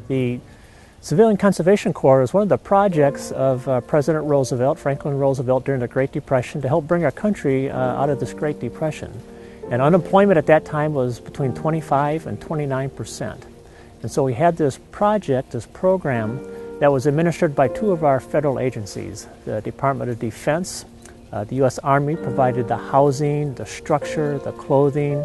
The Civilian Conservation Corps was one of the projects of President Roosevelt, Franklin Roosevelt, during the Great Depression to help bring our country out of this Great Depression. And unemployment at that time was between 25 and 29%. And so we had this project, this program, that was administered by two of our federal agencies, the Department of Defense. The U.S. Army provided the housing, the structure, the clothing,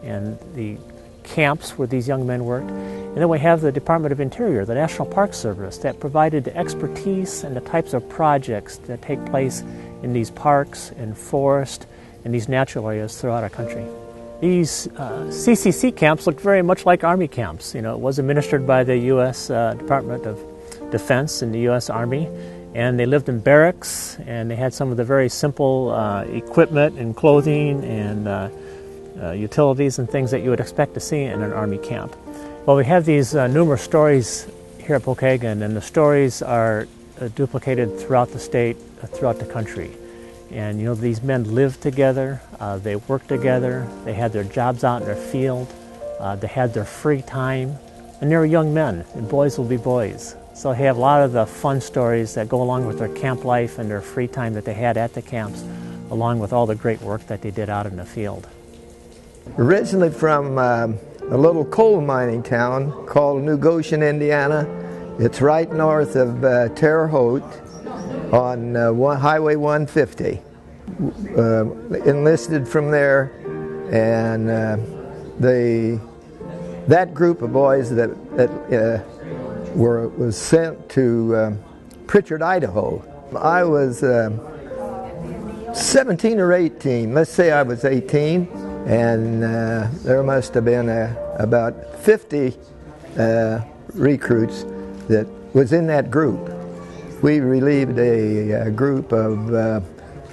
and the camps where these young men worked. And then we have the Department of Interior, the National Park Service, that provided the expertise and the types of projects that take place in these parks and forests and these natural areas throughout our country. These CCC camps looked very much like Army camps. You know, it was administered by the U.S. Department of Defense and the U.S. Army, and they lived in barracks, and they had some of the very simple equipment and clothing and utilities and things that you would expect to see in an Army camp. Well, we have these numerous stories here at Pokagon, and the stories are duplicated throughout the state, throughout the country. And you know, these men lived together, they worked together, they had their jobs out in their field, they had their free time, and they were young men, and boys will be boys. So they have a lot of the fun stories that go along with their camp life and their free time that they had at the camps, along with all the great work that they did out in the field. Originally from a little coal mining town called New Goshen, Indiana. It's right north of Terre Haute on Highway 150. Enlisted from there, and that group of boys that was sent to Pritchard, Idaho. I was 17 or 18. Let's say I was 18, and there must have been about 50 recruits that was in that group. We relieved a group of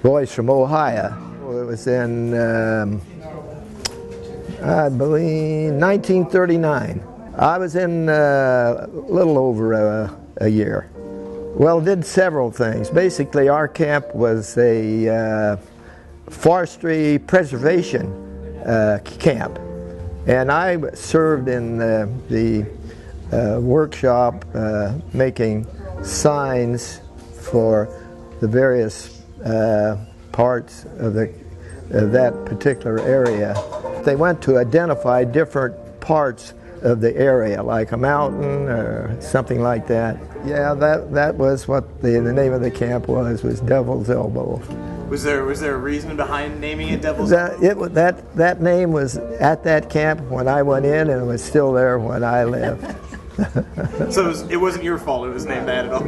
boys from Ohio. It was in, I believe, 1939. I was in a little over a year. Well, did several things. Basically, our camp was a forestry preservation camp, and I served in the workshop making signs for the various parts of that particular area. They went to identify different parts of the area, like a mountain or something like that. Yeah, that was what the name of the camp was Devil's Elbow. Was there a reason behind naming it Devil's Elbow? That name was at that camp when I went in, and it was still there when I left. So it wasn't your fault it was named that at all?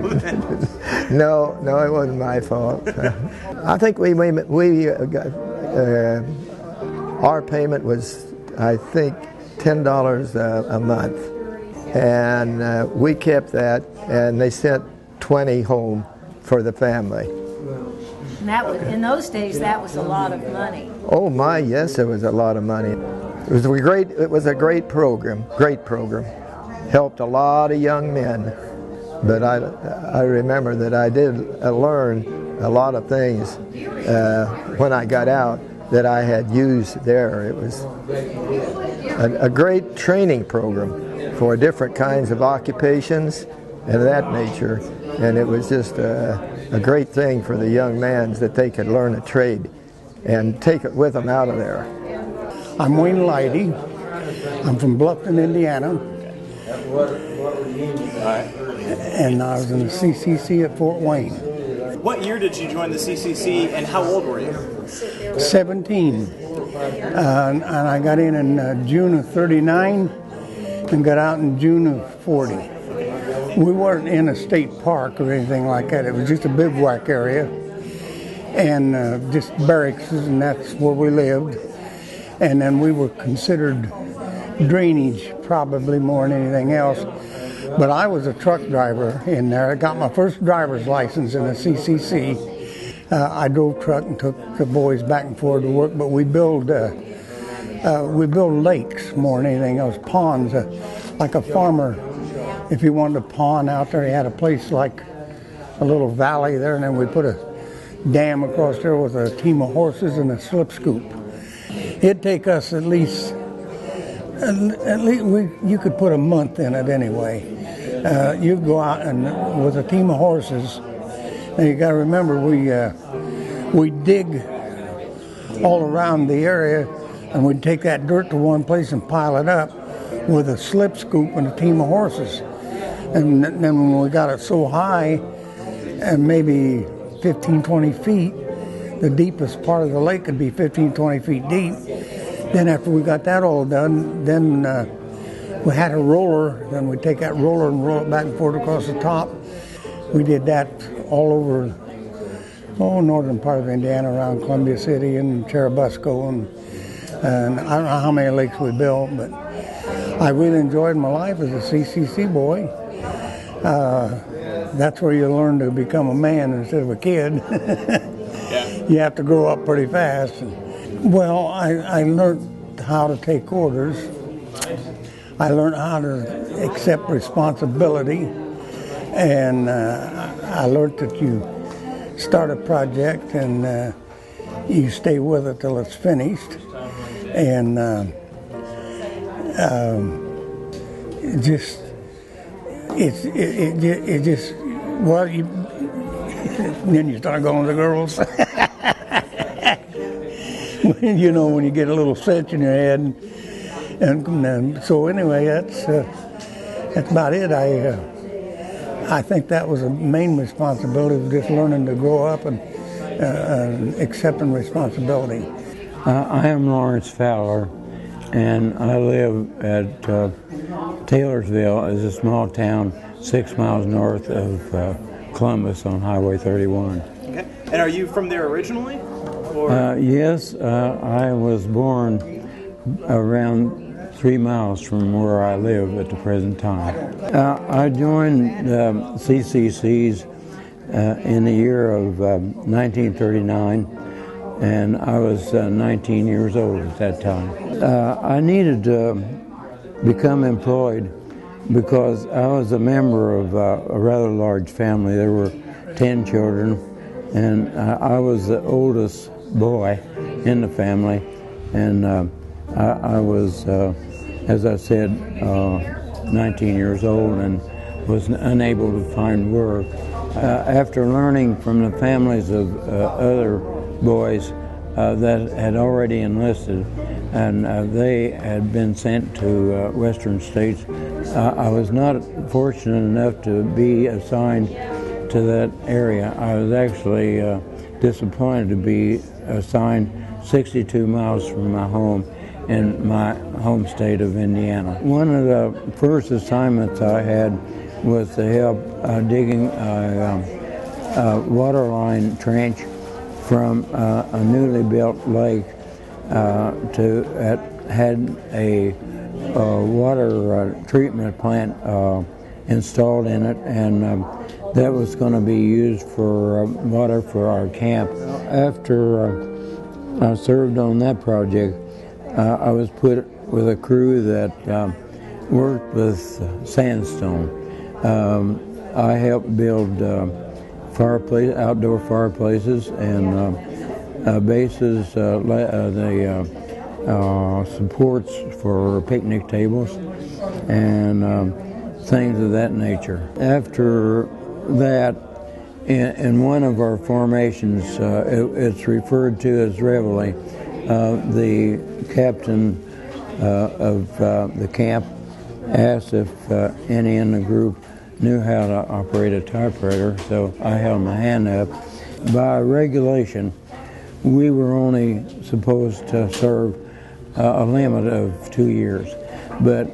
No, it wasn't my fault. I think our payment was, I think, $10 a month, and we kept that, and they sent 20 home for the family. And that was, in those days, that was a lot of money. Oh my, yes, it was a lot of money. It was a great program. Helped a lot of young men, but I remember that I did learn a lot of things when I got out that I had used there. It was a great training program for different kinds of occupations and of that nature, and it was just a great thing for the young men that they could learn a trade and take it with them out of there. I'm Wayne Leidy. I'm from Bluffton, Indiana. And I was in the CCC at Fort Wayne. What year did you join the CCC, and how old were you? 17. And I got in June of 39 and got out in June of 40. We weren't in a state park or anything like that. It was just a bivouac area and just barracks, and that's where we lived. And then we were considered drainage probably more than anything else. But I was a truck driver in there. I got my first driver's license in the CCC. I drove truck and took the boys back and forth to work, but we build lakes more than anything else, ponds. Like a farmer, if he wanted a pond out there, he had a place like a little valley there, and then we put a dam across there with a team of horses and a slip scoop. It'd take us at least you could put a month in it anyway. You go out and with a team of horses. And you got to remember, we dig all around the area, and we'd take that dirt to one place and pile it up with a slip scoop and a team of horses. And then when we got it so high, and maybe 15, 20 feet, the deepest part of the lake could be 15, 20 feet deep. Then after we got that all done, then we had a roller. Then we'd take that roller and roll it back and forth across the top. We did that all over northern part of Indiana, around Columbia City and Cherubusco, and I don't know how many lakes we built, but I really enjoyed my life as a CCC boy. That's where you learn to become a man instead of a kid. Yeah. You have to grow up pretty fast. Well, I learned how to take orders. I learned how to accept responsibility, and I learned that you start a project and you stay with it till it's finished, and it just well, you then you start going to the girls. You know, when you get a little cinch in your head, and so anyway, that's about it. I think that was a main responsibility, of just learning to grow up and accepting responsibility. I am Lawrence Fowler, and I live at Taylorsville. Is a small town 6 miles north of Columbus on Highway 31. Okay. And are you from there originally? Or? Yes, I was born around 3 miles from where I live at the present time. I joined CCCs in the year of 1939, and I was 19 years old at that time. I needed to become employed because I was a member of a rather large family. There were 10 children, and I was the oldest boy in the family, and I was, as I said, 19 years old and was unable to find work. After learning from the families of other boys that had already enlisted, and they had been sent to western states, I was not fortunate enough to be assigned to that area. I was actually disappointed to be assigned 62 miles from my home in my home state of Indiana. One of the first assignments I had was to help digging a waterline trench from a newly built lake had a water treatment plant installed in it, and that was going to be used for water for our camp. After I served on that project, I was put with a crew that worked with sandstone. I helped build outdoor fireplaces and bases, the supports for picnic tables, and things of that nature. After that, in one of our formations, it's referred to as reveille, the captain of the camp asked if any in the group knew how to operate a typewriter, so I held my hand up. By regulation, we were only supposed to serve a limit of 2 years, but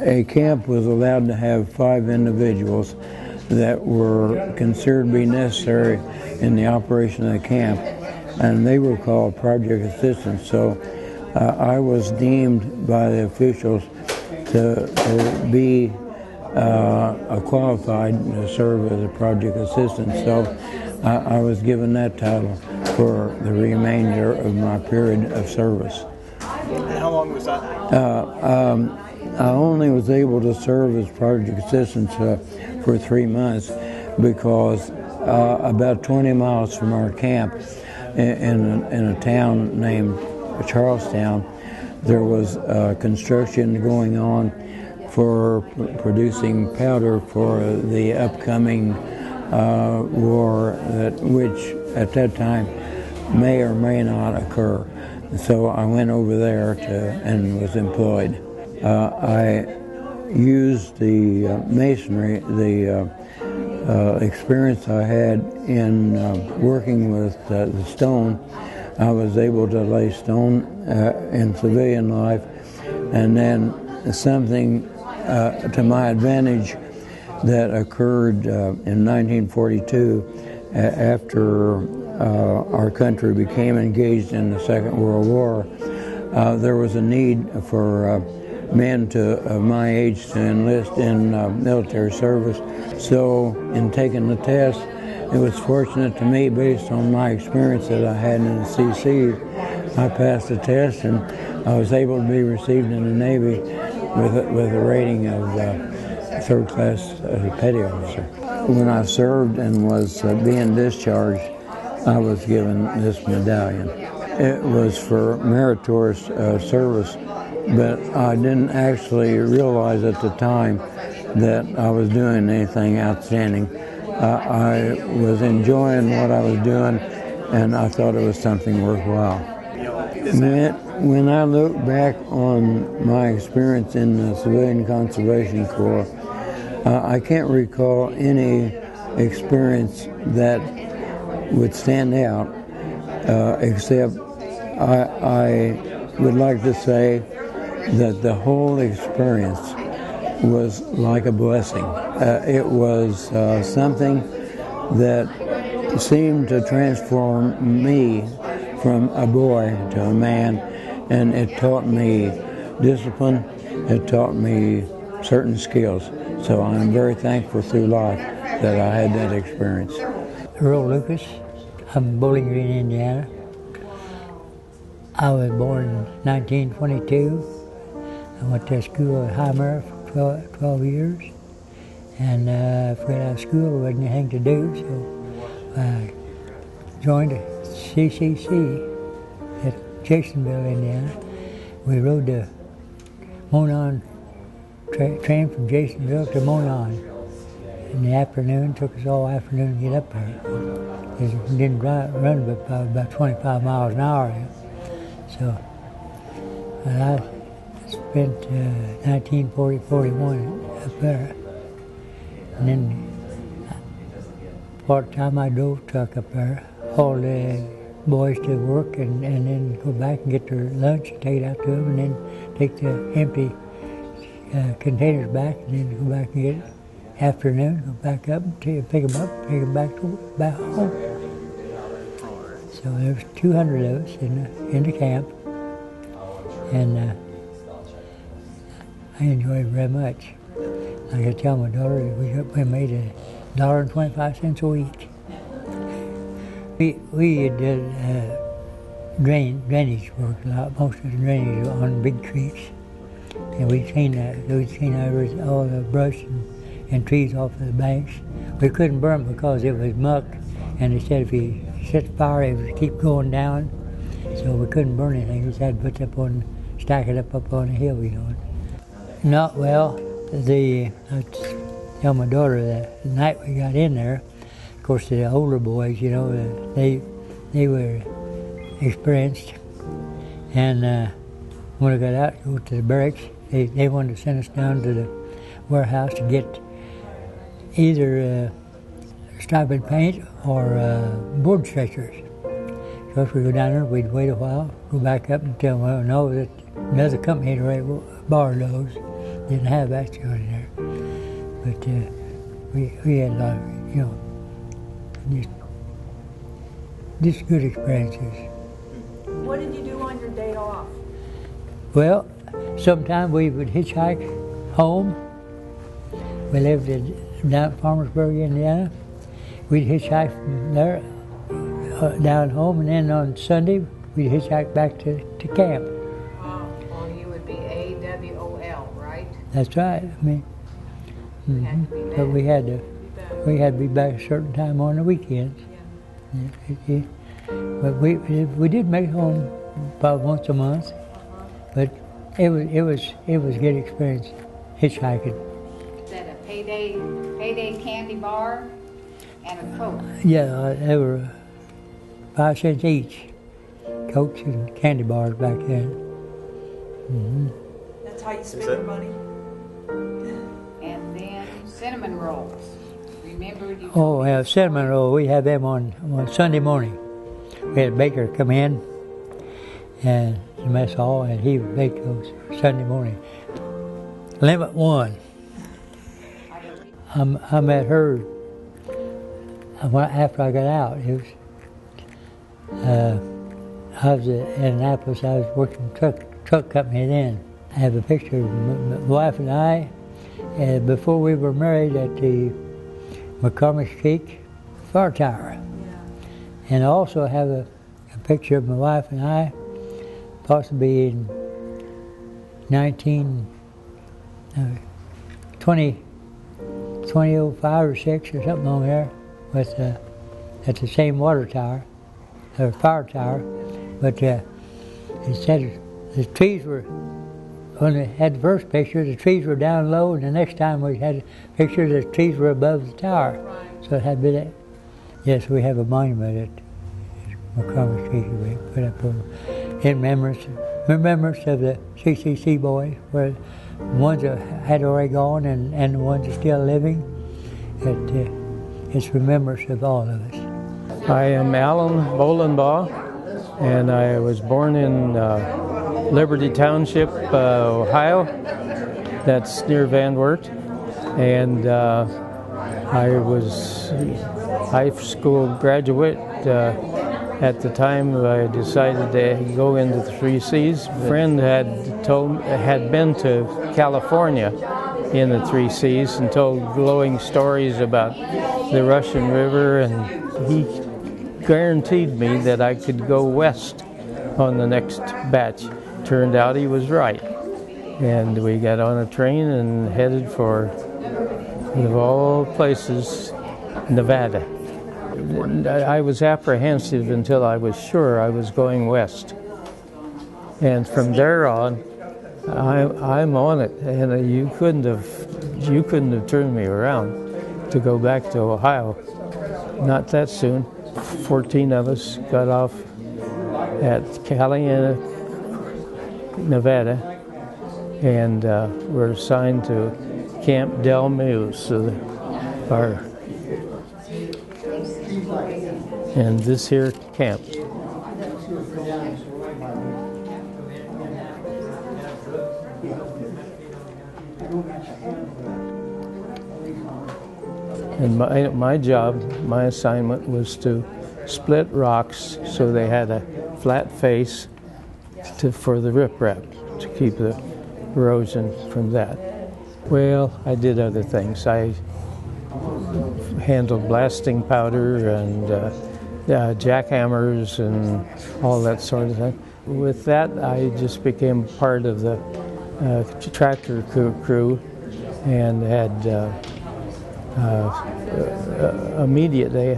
a camp was allowed to have 5 individuals that were considered to be necessary in the operation of the camp, and they were called project assistants. So I was deemed by the officials to be qualified to serve as a project assistant. So I was given that title for the remainder of my period of service. And how long was that? I only was able to serve as project assistant for 3 months because about 20 miles from our camp in a town named Charlestown, there was construction going on for producing powder for the upcoming war, which at that time may or may not occur. So I went over there and was employed. I used the masonry, the experience I had in working with the stone. I was able to lay stone in civilian life, and then something to my advantage that occurred in 1942 after our country became engaged in the Second World War. There was a need for men of my age to enlist in military service. So in taking the test, it was fortunate to me, based on my experience that I had in the CC, I passed the test and I was able to be received in the Navy with a rating of third class petty officer. When I served and was being discharged, I was given this medallion. It was for meritorious service, but I didn't actually realize at the time that I was doing anything outstanding. I was enjoying what I was doing, and I thought it was something worthwhile. When I look back on my experience in the Civilian Conservation Corps, I can't recall any experience that would stand out, except I would like to say that the whole experience was like a blessing. It was something that seemed to transform me from a boy to a man, and it taught me discipline, it taught me certain skills. So I'm very thankful through life that I had that experience. Earl Lucas, I'm Bowling Green, Indiana. I was born in 1922. I went to school at Heimer for 12 years, and if we got out of school, there wasn't anything to do, so I joined CCC at Jasonville, Indiana. We rode the Monon train from Jasonville to Monon in the afternoon. Took us all afternoon to get up there. It didn't run but about 25 miles an hour. So I spent 1940-41 up there. And then part-time I drove truck up there. All the boys to work and then go back and get their lunch and take it out to them, and then take the empty containers back, and then go back and get it. Afternoon, go back up and pick them up, take them back home. So there was 200 of us in the camp, and I enjoyed it very much. Like I tell my daughter, we made $1.25 a week. We did drainage work a lot, most of the drainage on big creeks. And we'd clean all the brush and trees off of the banks. We couldn't burn because it was muck, and they said if you set fire, it would keep going down. So we couldn't burn anything. We just had to stack it up on the hill, you know. Not well. I tell my daughter that the night we got in there, of course the older boys, you know, they were experienced, and when I got out to go to the barracks, they wanted to send us down to the warehouse to get either striped paint or board stretchers. So if we go down there, we'd wait a while, go back up and tell them, well, no, that another company had already borrowed those. Didn't have extra on there. But we had a lot of, you know, just good experiences. What did you do on your day off? Well, sometimes we would hitchhike home. We lived down at Farmersburg, Indiana. We'd hitchhike from there down home, and then on Sunday we'd hitchhike back to camp. Well, you would be AWOL, right? That's right. I mean, but we had to be back a certain time on the weekends. Yeah. But we did make it home about once a month. But it was good experience. hitchhiking. Is that a payday candy bar and a Coke? Yeah, they were 5 cents each. Cokes and candy bars back then. That's how you spend your money. And then cinnamon rolls. Remember you. Oh, yeah, cinnamon roll. We had them on Sunday morning. We had a baker come in and the mess hall, and he would bake those Sunday morning. Limit 1. I met her after I got out. It was I was in Annapolis. I was working truck company then. I have a picture of my wife and I before we were married at the McCormick Creek Fire Tower. And I also have a picture of my wife and I, possibly in 2005 or 6 or something on there, with at the same water tower, or fire tower. But it said the trees were, when they had the first picture, the trees were down low, and the next time we had a picture, the trees were above the tower. So it had been, yes, we have a monument at McCormick Creek we put up in remembrance of the CCC boys, where the ones that had already gone and the ones that are still living. It's remembrance of all of us. I am Alan Bowlin, and I was born in Liberty Township, Ohio. That's near Van Wert. And I was high school graduate. At the time, I decided to go into the 3 Cs. A friend had been to California in the 3 Cs and told glowing stories about the Russian River, and he guaranteed me that I could go west on the next batch. Turned out he was right. And we got on a train and headed for, of all places, Nevada. I was apprehensive until I was sure I was going west. And from there on, I'm on it. And you couldn't have turned me around to go back to Ohio. Not that soon. 14 of us got off at Caliana, Nevada, and were assigned to Camp Del Muse, and this here camp. And my job, my assignment was to split rocks so they had a flat face for the riprap, to keep the erosion from that. Well, I did other things. I handled blasting powder and jackhammers and all that sort of thing. With that, I just became part of the tractor crew and had immediately,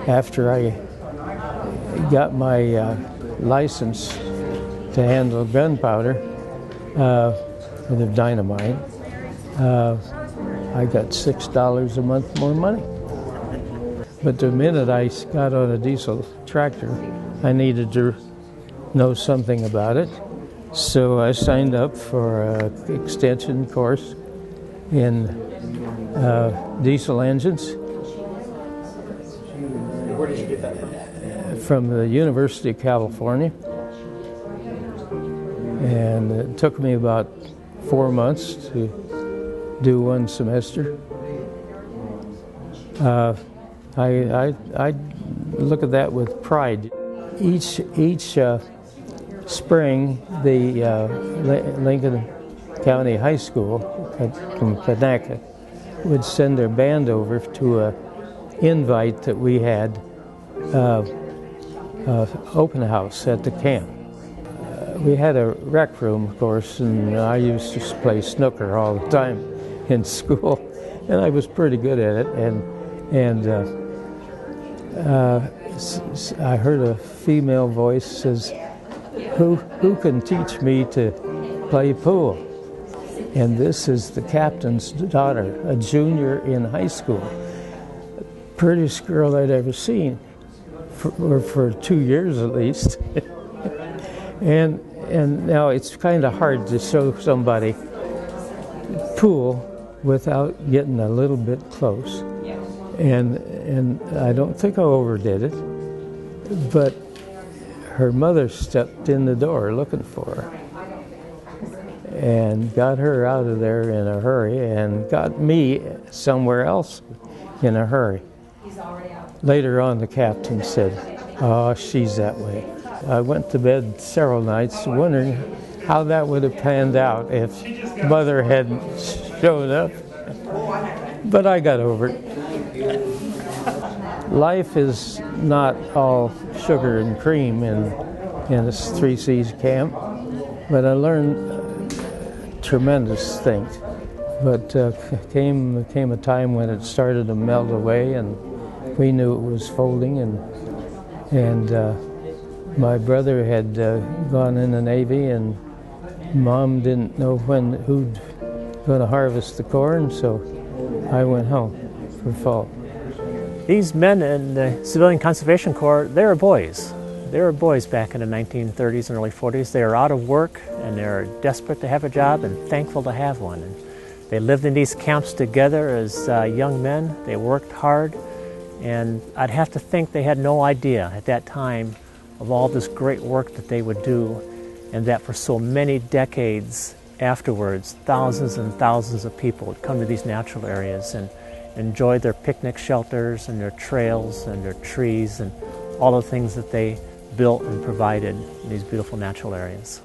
after I got my license to handle gunpowder and the dynamite, I got $6 a month more money. But the minute I got on a diesel tractor, I needed to know something about it. So I signed up for an extension course in diesel engines. Where did you get that from? From the University of California. And it took me about 4 months to do 1 semester. I look at that with pride. Each spring, the Lincoln County High School from Panaca would send their band over to an invite that we had open house at the camp. We had a rec room, of course, and I used to play snooker all the time in school, and I was pretty good at it. And I heard a female voice says, "Who can teach me to play pool?" And this is the captain's daughter, a junior in high school. Prettiest girl I'd ever seen, for 2 years at least. and now it's kind of hard to show somebody pool without getting a little bit close. And I don't think I overdid it, but her mother stepped in the door looking for her and got her out of there in a hurry and got me somewhere else in a hurry. Later on, the captain said, "Oh, she's that way." I went to bed several nights wondering how that would have panned out if mother hadn't showed up. But I got over it. Life is not all sugar and cream in this Three Seas camp, but I learned tremendous things. But came a time when it started to melt away, and we knew it was folding, and my brother had gone in the Navy, and Mom didn't know who'd going to harvest the corn, so I went home for fall. These men in the Civilian Conservation Corps, they were boys. They were boys back in the 1930s and early 40s. They were out of work, and they were desperate to have a job and thankful to have one. And they lived in these camps together as young men. They worked hard, and I'd have to think they had no idea at that time of all this great work that they would do, and that for so many decades afterwards, thousands and thousands of people would come to these natural areas and enjoy their picnic shelters and their trails and their trees and all the things that they built and provided in these beautiful natural areas.